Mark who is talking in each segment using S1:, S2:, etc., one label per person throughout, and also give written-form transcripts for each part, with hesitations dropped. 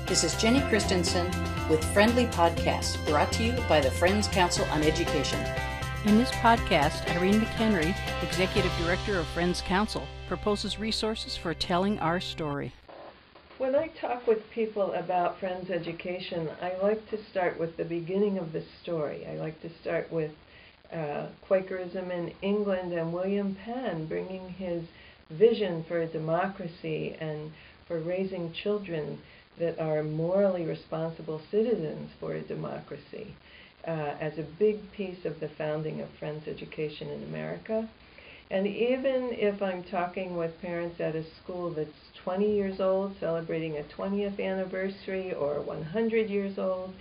S1: This is Jenny Christensen with Friendly Podcasts, brought to you by the Friends Council on Education.
S2: In this podcast, Irene McHenry, Executive Director of Friends Council, proposes resources for telling our story.
S3: When I talk with people about Friends Education, I like to start with the beginning of the story. I like to start with Quakerism in England and William Penn bringing his vision for a democracy and for raising children that are morally responsible citizens for a democracy as a big piece of the founding of Friends Education in America. And even if I'm talking with parents at a school that's 20 years old, celebrating a 20th anniversary, or 100 years old,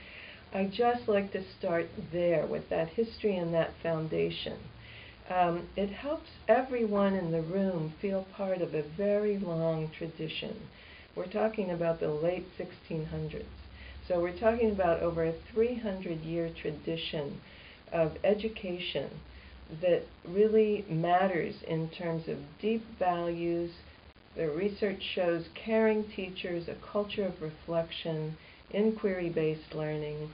S3: I just like to start there with that history and that foundation. It helps everyone in the room feel part of a very long tradition. We're talking about the late 1600s. So we're talking about over a 300-year tradition of education that really matters in terms of deep values. The research shows caring teachers, a culture of reflection, inquiry-based learning,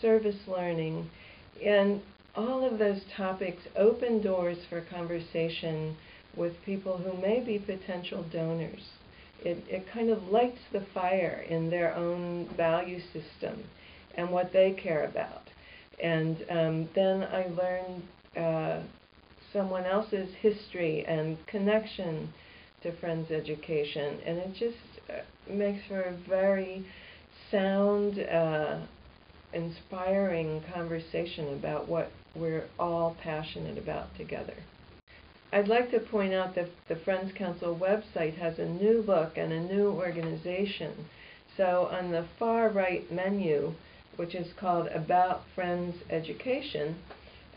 S3: service learning, and all of those topics open doors for conversation with people who may be potential donors. It kind of lights the fire in their own value system and what they care about. And then I learned someone else's history and connection to Friends Education, and it just makes for a very sound, inspiring conversation about what we're all passionate about together. I'd like to point out that the Friends Council website has a new look and a new organization. So on the far right menu, which is called About Friends Education,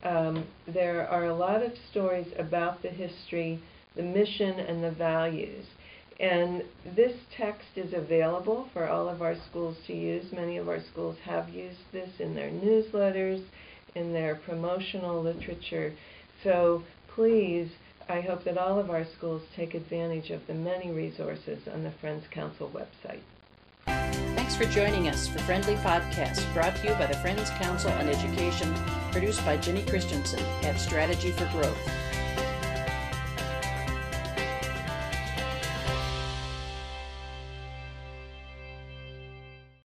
S3: there are a lot of stories about the history, the mission, and the values. And this text is available for all of our schools to use. Many of our schools have used this in their newsletters, in their promotional literature. So please, I hope that all of our schools take advantage of the many resources on the Friends Council website.
S1: Thanks for joining us for Friendly Podcasts, brought to you by the Friends Council on Education, produced by Jenny Christensen at Strategy for Growth.